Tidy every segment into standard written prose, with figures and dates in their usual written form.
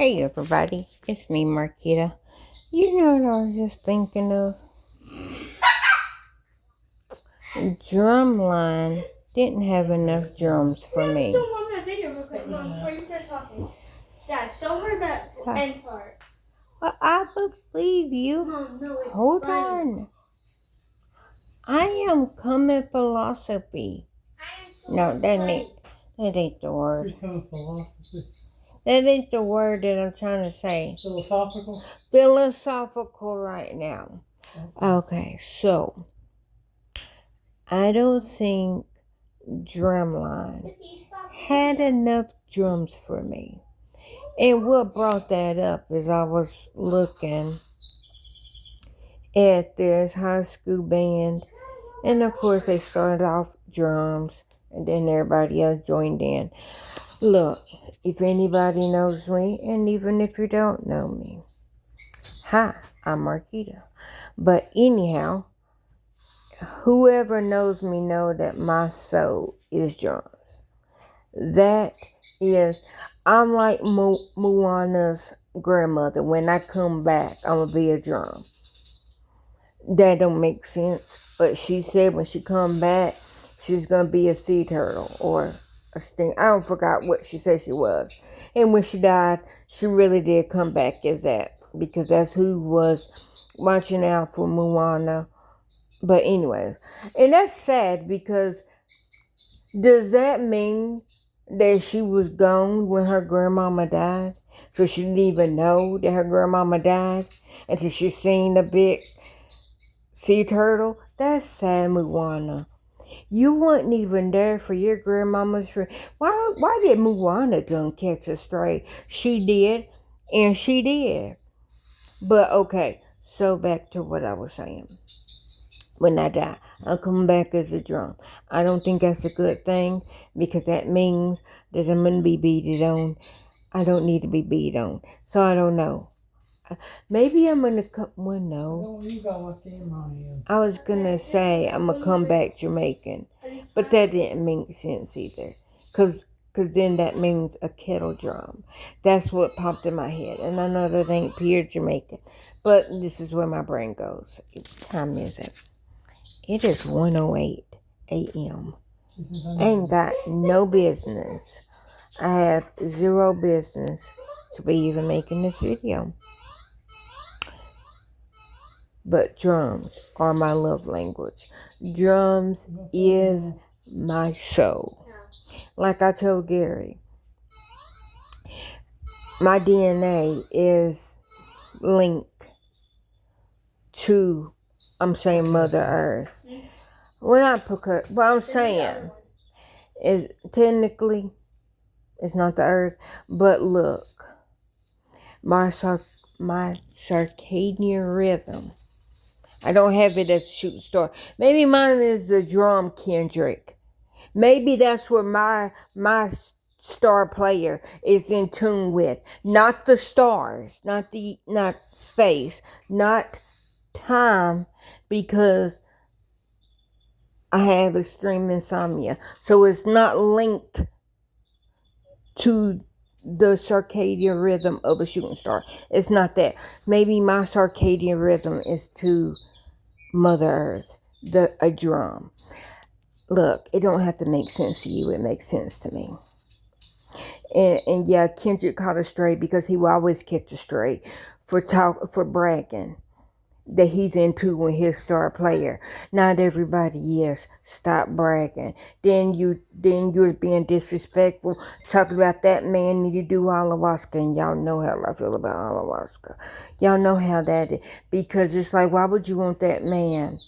Hey everybody, it's me, Marquita. You know what I was just thinking of? Drumline didn't have enough drums for me. Show Mom that video real quick, Mom, before you start talking. Dad, show her that end part. Well, I believe you. Mom, no, it's Hold funny. on. I am coming philosophy. No, that ain't the word. You're coming philosophy. That ain't the word that I'm trying to say. Philosophical? Philosophical right now. Okay, so I don't think Drumline had enough drums for me. And what brought that up is I was looking at this high school band, and of course they started off drums, and then everybody else joined in. Look, if anybody knows me, and even if you don't know me, hi, I'm Marquita. But anyhow, whoever knows me know that my soul is drums. That is, I'm like Moana's grandmother. When I come back, I'm going to be a drum. That don't make sense. But she said when she come back, she's going to be a sea turtle or a sting. I don't forgot what she said she was. And when she died, she really did come back as that. Because that's who was watching out for Moana. But anyways, and that's sad because does that mean that she was gone when her grandmama died? So she didn't even know that her grandmama died until she seen the big sea turtle? That's sad, Moana. You wasn't even there for your grandmama's friend. Why did Moana done catch a stray? She did, and she did. But okay, so back to what I was saying. When I die, I'll come back as a drum. I don't think that's a good thing because that means that I'm going to be beaten on. I don't need to be beat on. So I don't know. Maybe I'm going to come. Well, no. I was going to say I'm going to come back Jamaican. But that didn't make sense either. Because then that means a kettle drum. That's what popped in my head. And I know that ain't pure Jamaican. But this is where my brain goes. What time is it? It is 1:08 a.m. Ain't got no business. I have zero business to be even making this video. But drums are my love language. Drums is my soul. Like I told Gary, my DNA is linked to, I'm saying, Mother Earth. Well, not because, what I'm saying is technically it's not the earth, but look, my circadian rhythm. I don't have it as a shooting star. Maybe mine is the drum Kendrick. Maybe that's where my star player is in tune with. Not the stars, not space, not time, because I have extreme insomnia. So it's not linked to the circadian rhythm of a shooting star. It's not that. Maybe my circadian rhythm is to Mother Earth, a drum. Look, it don't have to make sense to you. It makes sense to me. And yeah, Kendrick caught a stray because he will always catch a stray for bragging that he's into when his star player. Not everybody is. Stop bragging. Then you're being disrespectful, talking about that man need to do ayahuasca, and y'all know how I feel about ayahuasca. Y'all know how that is. Because it's like, why would you want that man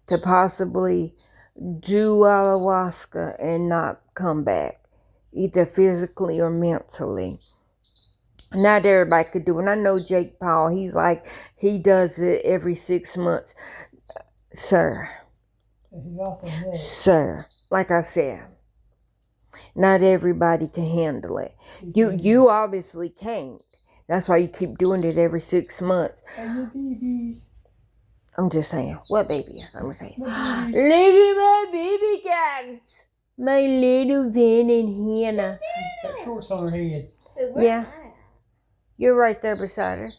to possibly do ayahuasca and not come back, either physically or mentally? Not everybody could do it. And I know Jake Paul, he's like, he does it every 6 months. Sir, like I said, not everybody can handle it. You obviously can't. That's why you keep doing it every 6 months. I'm just saying. What babies? I'm saying. Look at my baby cats. My little Van and Hannah. Got shorts on her head. Yeah. You're right there beside her.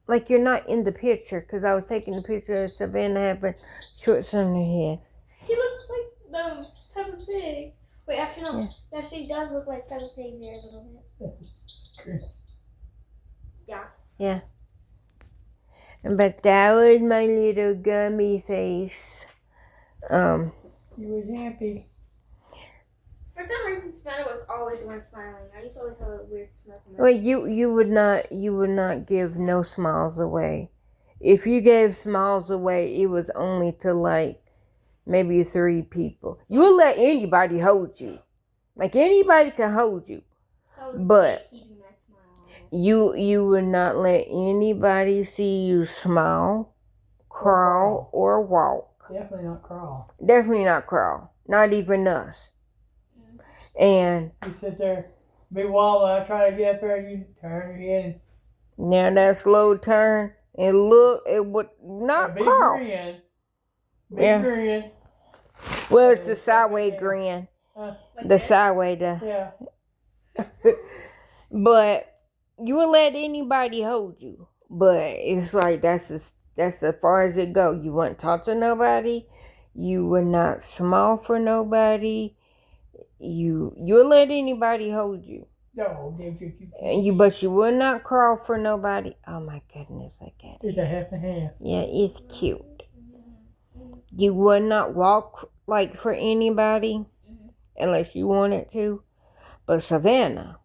Like you're not in the picture because I was taking the picture of Savannah having shorts on her head. She looks like Peppa Pig. Wait, actually no. Yeah, she does look like Peppa Pig there a little bit. Yeah. Yeah. But that was my little gummy face. You was happy. For some reason, Savannah was always the one smiling. I used to always have a weird smile. Well, you would not give no smiles away. If you gave smiles away, it was only to like maybe 3 people. You would let anybody hold you, like anybody can hold you, but keeping my smile. you would not let anybody see you smile, crawl, or walk. Definitely not crawl. Definitely not crawl. Not even us. And You sit there, be wobbling. I try to get up there, you turn your head. now that slow turn and look, it would not Big crawl. grin. Yeah. Big grin. Well, it's the sideways grin. Like The this? sideways. Yeah. But you will let anybody hold you. But it's like that's as far as it go. You wouldn't talk to nobody. You would not smile for nobody. You'll let anybody hold you. No, But you will not crawl for nobody. Oh my goodness, I get it. It's a half and half. Yeah, it's cute. You would not walk like for anybody unless you wanted to. But Savannah,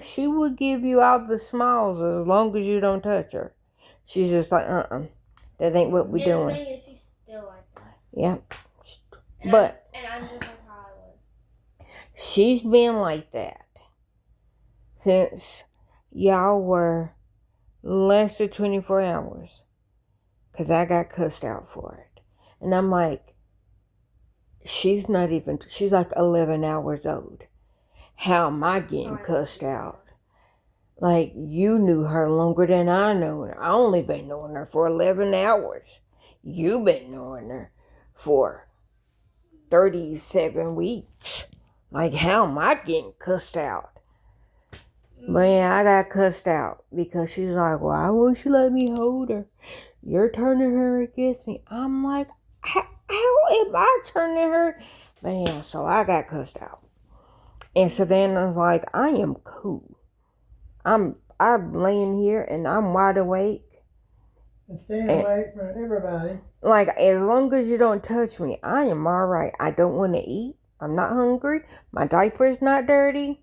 she would give you all the smiles as long as you don't touch her. She's just like, that ain't what we're doing. The thing is, she's still like that. Yeah. And But I'm just like how I was. she's been like that since y'all were less than 24 hours. Because I got cussed out for it. And I'm like, she's like 11 hours old. How am I getting cussed out? Like, you knew her longer than I know her. I only been knowing her for 11 hours. You've been knowing her for 37 weeks. Like, how am I getting cussed out? But yeah, I got cussed out because she's like, why won't you let me hold her? You're turning her against me. I'm like, how am I turning her? But yeah, so I got cussed out. And Savannah's like, I am cool. I'm laying here and I'm wide awake. And staying away from everybody. Like, as long as you don't touch me, I am all right. I don't want to eat. I'm not hungry. My diaper's not dirty.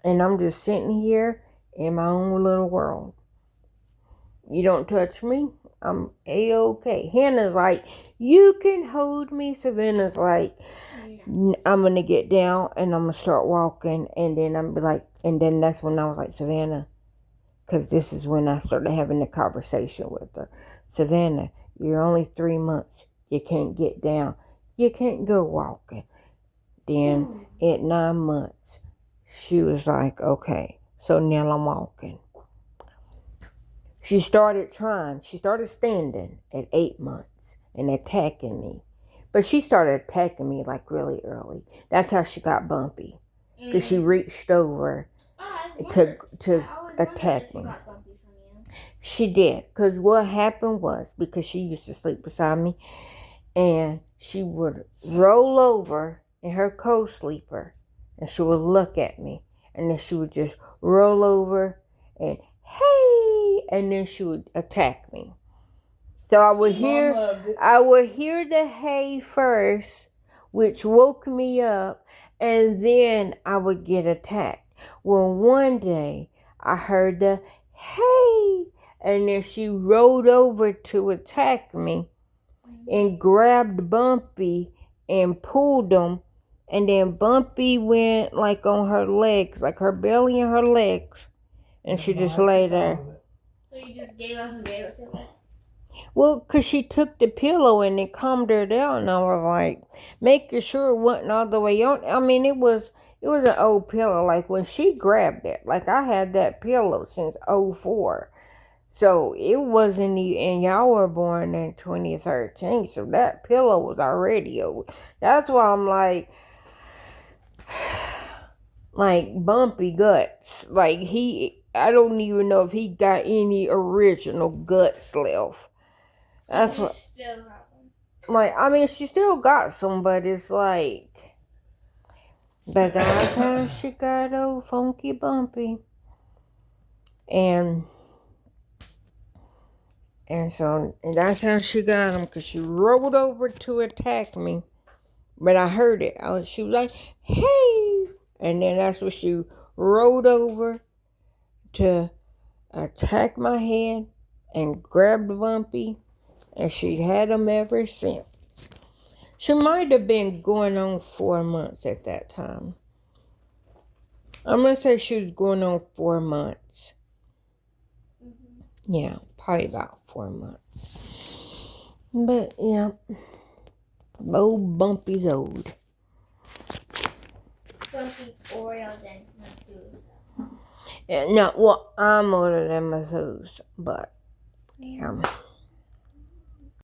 And I'm just sitting here in my own little world. You don't touch me, I'm A-okay. Hannah's like, you can hold me. Savannah's like, I'm going to get down and I'm going to start walking. And then I'm like, and then that's when I was like, Savannah, because this is when I started having the conversation with her. Savannah, you're only 3 months. You can't get down. You can't go walking. Then at 9 months, she was like, okay, so now I'm walking. She started standing at 8 months and attacking me. But she started attacking me like really early. That's how she got bumpy. Because she reached over to attack me. She did. Because what happened was, because she used to sleep beside me, and she would roll over in her co-sleeper, and she would look at me, and then she would just roll over and, hey, and then she would attack me. So I would hear the hey first, which woke me up, and then I would get attacked. Well, one day I heard the hey, and then she rolled over to attack me and grabbed Bumpy and pulled him, and then Bumpy went like on her legs, like her belly and her legs, and she just lay there. So you just gave up and gave it to her? Well, because she took the pillow and it calmed her down. And I was like, making sure it wasn't all the way on. I mean, it was an old pillow. Like when she grabbed it, like I had that pillow since 2004. So it wasn't even, and y'all were born in 2013. So that pillow was already old. That's why I'm like, like bumpy guts. Like I don't even know if he got any original guts left. That's what. Still have them. Like, I mean, she still got some, but it's like, by that time she got old funky bumpy. And so, and that's how she got him, because she rolled over to attack me. But I heard it. She was like, hey! And then that's when she rolled over to attack my head and grabbed Bumpy. And she had him ever since. She might have been going on 4 months at that time. I'm going to say she was going on 4 months. Yeah, probably about 4 months. But, yeah. Old Bumpy's old. Bumpy's Oreo than Methuselah. Yeah, no, well, I'm older than Methuselah, but, yeah.